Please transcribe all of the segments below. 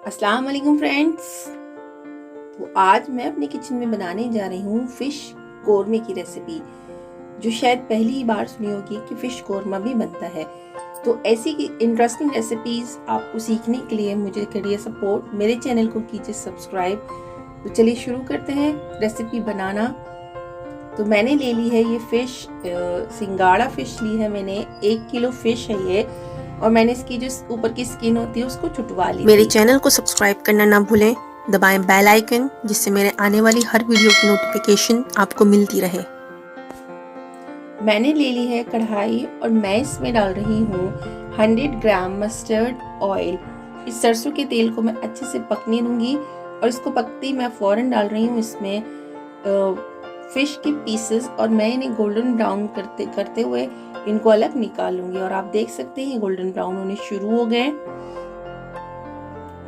अस्सलाम वालेकुम फ्रेंड्स। तो आज मैं अपने किचन में बनाने जा रही हूँ फिश कोरमे की रेसिपी, जो शायद पहली बार सुनी होगी कि फिश कोरमा भी बनता है। तो ऐसी इंटरेस्टिंग रेसिपीज आपको सीखने के लिए मुझे करिए सपोर्ट, मेरे चैनल को कीजिए सब्सक्राइब। तो चलिए शुरू करते हैं रेसिपी बनाना। तो मैंने ले ली है ये फिश, सिंगाड़ा फिश ली है मैंने। 1 किलो फिश है ये, और मैंने इसकी जो ऊपर की स्किन होती है उसको छुटवा ली। मेरे चैनल को सब्सक्राइब करना ना भूलें, दबाएं बेल आइकन जिससे मेरे आने वाली हर वीडियो की नोटिफिकेशन आपको मिलती रहे। मैंने ले ली है कढ़ाई और मैं इसमें डाल रही हूँ 100 ग्राम मस्टर्ड ऑयल। इस सरसों के तेल को मैं अच्छे से पकने दूंगी, और इसको पकते ही मैं फ़ौरन डाल रही हूँ इसमें फिश के पीसेस, और मैं इन्हें गोल्डन ब्राउन करते हुए इनको अलग निकाल लूंगी। और आप देख सकते हैं गोल्डन ब्राउन होने शुरू हो गए,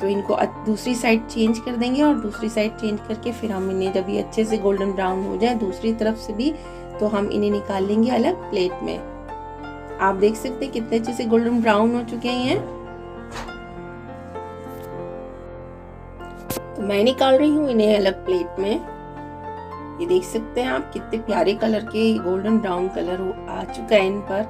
तो इनको दूसरी साइड चेंज कर देंगे। और दूसरी साइड चेंज करके फिर हम इन्हें जब ये अच्छे से गोल्डन ब्राउन हो जाए दूसरी तरफ से भी, तो हम इन्हें निकाल लेंगे अलग प्लेट में। आप देख सकते हैं कितने अच्छे से गोल्डन ब्राउन हो चुके हैं। तो मैं निकाल रही हूँ इन्हें अलग प्लेट में। ये देख सकते हैं आप कितने प्यारे कलर के गोल्डन ब्राउन कलर आ चुका है इन पर।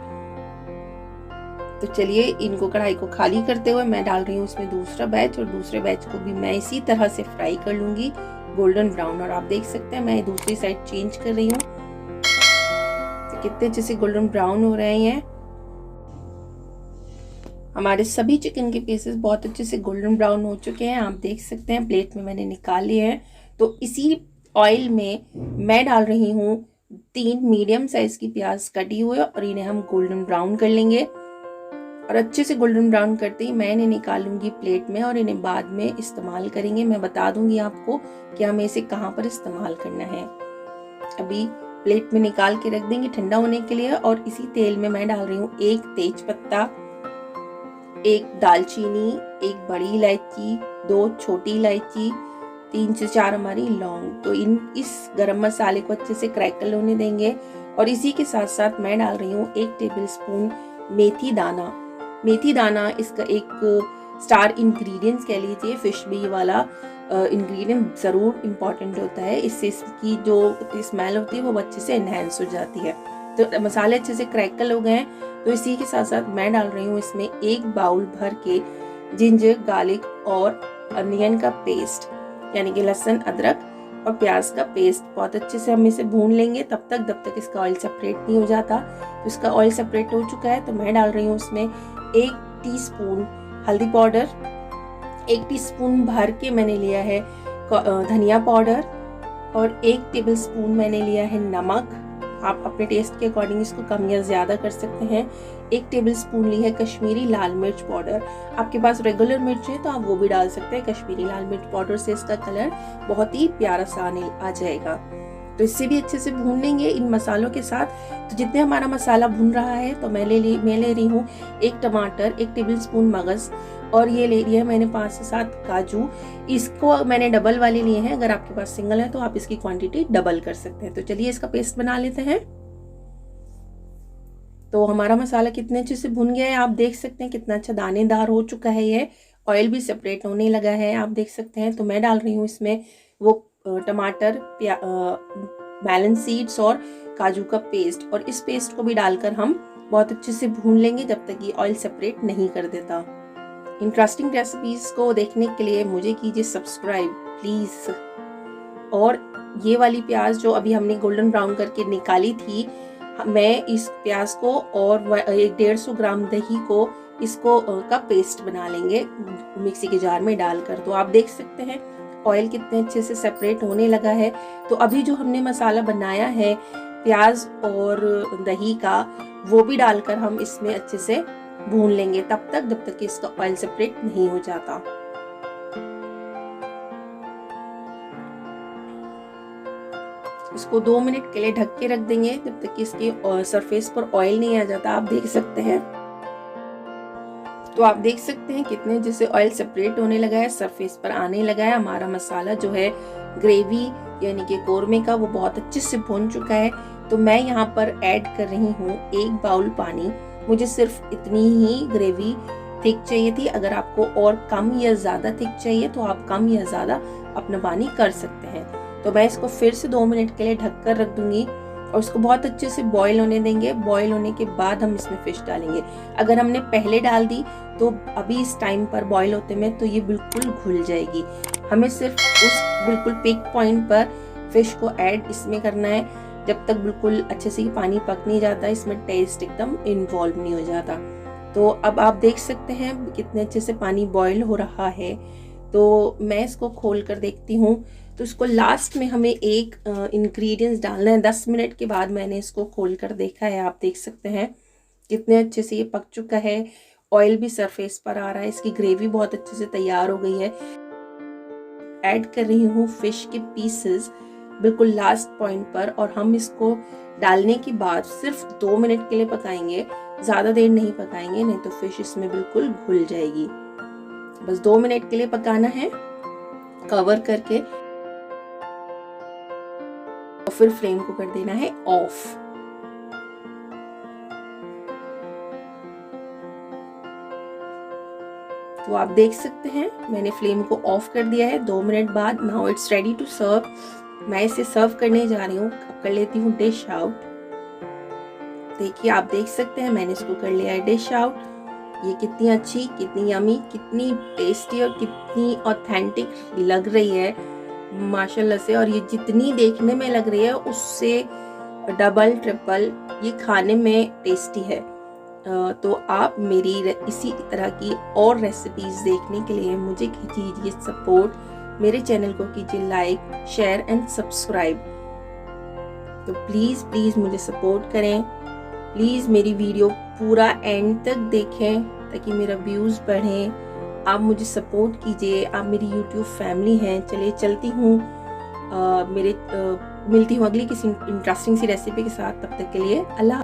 तो चलिए इनको कढ़ाई को खाली करते हुए मैं डाल रही हूँ इसमें दूसरा बैच, और दूसरे बैच को भी मैं इसी तरह से फ्राई कर लूंगी गोल्डन ब्राउन। और आप देख सकते हैं मैं दूसरी साइड चेंज कर रही हूँ, तो कितने अच्छे से गोल्डन ब्राउन हो रहे हैं। हमारे सभी चिकन के पीसेस बहुत अच्छे से गोल्डन ब्राउन हो चुके हैं, आप देख सकते हैं। प्लेट में मैंने निकाल लिए हैं। तो इसी ऑयल में मैं डाल रही हूँ 3 मीडियम साइज की प्याज कटी हुई, और इन्हें हम गोल्डन ब्राउन कर लेंगे। और अच्छे से गोल्डन ब्राउन करते ही मैं इन्हें निकाल लूंगी प्लेट में, और इन्हें बाद में इस्तेमाल करेंगे। मैं बता दूंगी आपको कि हमें इसे कहाँ पर इस्तेमाल करना है। अभी प्लेट में निकाल के रख देंगे ठंडा होने के लिए। और इसी तेल में मैं डाल रही हूँ 1 तेज पत्ता, 1 दालचीनी, 1 बड़ी इलायची, 2 छोटी इलायची, 3 से 4 हमारी लौंग। तो इस गरम मसाले को अच्छे से क्रैकल होने देंगे। और इसी के साथ साथ मैं डाल रही हूँ 1 टेबलस्पून मेथी दाना। मेथी दाना इसका एक स्टार इंग्रेडिएंट्स कह लीजिए, फिश में ये वाला इंग्रेडिएंट ज़रूर इम्पॉर्टेंट होता है। इससे इसकी जो स्मेल होती है वो अच्छे से एनहेंस हो जाती है। तो मसाले अच्छे से क्रैकल हो गए हैं। तो इसी के साथ साथ मैं डाल रही हूँ इसमें 1 बाउल भर के जिंजर गार्लिक और अनियन का पेस्ट, यानी कि लहसुन अदरक और प्याज का पेस्ट। बहुत अच्छे से हम इसे भून लेंगे जब तक इसका ऑयल सेपरेट नहीं हो जाता। तो इसका ऑयल सेपरेट हो चुका है, तो मैं डाल रही हूँ इसमें 1 टीस्पून हल्दी पाउडर, 1 टीस्पून भर के मैंने लिया है धनिया पाउडर, और 1 टेबलस्पून मैंने लिया है नमक। आप अपने टेस्ट के अकॉर्डिंग इसको कम या ज्यादा कर सकते हैं। 1 टेबलस्पून ली है कश्मीरी लाल मिर्च पाउडर। आपके पास रेगुलर मिर्च है तो आप वो भी डाल सकते हैं। कश्मीरी लाल मिर्च पाउडर से इसका कलर बहुत ही प्यारा सा आ जाएगा। तो इससे भी अच्छे से भून लेंगे इन मसालों के साथ। तो जितने हमारा मसाला भून रहा है, तो मैं ले रही हूँ 1 टमाटर, 1 टेबलस्पून मगज, और ये ले लिया मैंने 5 से 7 काजू। इसको मैंने डबल वाले लिए हैं। अगर आपके पास सिंगल है तो आप इसकी क्वांटिटी डबल कर सकते हैं। तो चलिए इसका पेस्ट बना लेते हैं। तो हमारा मसाला कितने अच्छे से भुन गया है, आप देख सकते हैं कितना अच्छा दानेदार हो चुका है। ये ऑयल भी सेपरेट होने लगा है, आप देख सकते हैं। तो मैं डाल रही हूँ इसमें वो टमाटर, मेलन सीड्स और काजू का पेस्ट, और इस पेस्ट को भी डालकर हम बहुत अच्छे से भून लेंगे जब तक ये ऑयल सेपरेट नहीं कर देता। इंटरेस्टिंग रेसिपीज को देखने के लिए मुझे कीजिए सब्सक्राइब प्लीज। और ये वाली प्याज जो अभी हमने गोल्डन ब्राउन करके निकाली थी, मैं इस प्याज को और 150 ग्राम दही को इसको का पेस्ट बना लेंगे मिक्सी के जार में डालकर। तो आप देख सकते हैं ऑयल कितने अच्छे से सेपरेट होने लगा है। तो अभी जो हमने मसाला बनाया है प्याज और दही का, वो भी डालकर हम इसमें अच्छे से भून लेंगे जब तक कि इसका ऑयल सेपरेट नहीं हो जाता। इसको 2 मिनट के लिए ढक के रख देंगे जब तक कि इसके सरफेस पर ऑयल नहीं आ जाता। आप देख सकते हैं, तो आप देख सकते हैं कितने जैसे ऑयल सेपरेट होने लगा है, सरफेस पर आने लगा है। हमारा मसाला जो है ग्रेवी यानी कि कोरमे का, वो बहुत अच्छे से भून चुका है। तो मैं यहाँ पर ऐड कर रही हूँ 1 बाउल पानी। मुझे सिर्फ इतनी ही ग्रेवी थिक चाहिए थी। अगर आपको और कम या ज़्यादा थिक चाहिए तो आप कम या ज़्यादा अपना पानी कर सकते हैं। तो मैं इसको फिर से 2 मिनट के लिए ढक कर रख दूंगी और इसको बहुत अच्छे से बॉईल होने देंगे। बॉईल होने के बाद हम इसमें फिश डालेंगे। अगर हमने पहले डाल दी तो अभी इस टाइम पर बॉईल होते में तो ये बिल्कुल घुल जाएगी। हमें सिर्फ उस बिल्कुल पीक पॉइंट पर फिश को ऐड इसमें करना है जब तक बिल्कुल अच्छे से पानी पक नहीं जाता, इसमें टेस्ट एकदम इन्वॉल्व नहीं हो जाता। तो अब आप देख सकते हैं कितने अच्छे से पानी बॉईल हो रहा है। तो मैं इसको खोल कर देखती हूँ। तो इसको लास्ट में हमें एक इंग्रेडिएंट्स डालना है। 10 मिनट के बाद मैंने इसको खोल कर देखा है। आप देख सकते हैं कितने अच्छे से ये पक चुका है। ऑयल भी सरफेस पर आ रहा है। इसकी ग्रेवी बहुत अच्छे से तैयार हो गई है। ऐड कर रही हूँ फिश के पीसेस बिल्कुल लास्ट पॉइंट पर और हम इसको डालने के बाद सिर्फ 2 मिनट के लिए पकाएंगे, ज़्यादा देर नहीं पकाएंगे, नहीं तो फिश इसमें बिल्कुल घुल जाएगी। बस 2 मिनट के लिए पकाना है कवर करके और फिर फ्लेम को कर देना है ऑफ। तो आप देख सकते हैं मैंने फ्लेम को ऑफ कर दिया है 2 मिनट बाद। Now it's ready to serve. मैं इसे सर्व करने जा रही हूँ। अब कर लेती हूँ डिश आउट। देखिए आप देख सकते हैं मैंने इसको कर लिया है डिश आउट। ये कितनी अच्छी, कितनी यमी, कितनी टेस्टी और कितनी ऑथेंटिक लग रही है माशाल्लाह से। और ये जितनी देखने में लग रही है उससे डबल ट्रिपल ये खाने में टेस्टी है। तो आप मेरी इसी तरह की और रेसिपीज देखने के लिए मुझे कीजिए सपोर्ट। मेरे चैनल को कीजिए लाइक, शेयर एंड सब्सक्राइब। तो प्लीज़ प्लीज़ मुझे सपोर्ट करें। प्लीज़ मेरी वीडियो पूरा एंड तक देखें ताकि मेरा व्यूज़ बढ़ें। आप मुझे सपोर्ट कीजिए। आप मेरी यूट्यूब फैमिली हैं। चलिए चलती हूँ मिलती हूँ अगली किसी इंटरेस्टिंग सी रेसिपी के साथ। तब तक के लिए अल्लाह।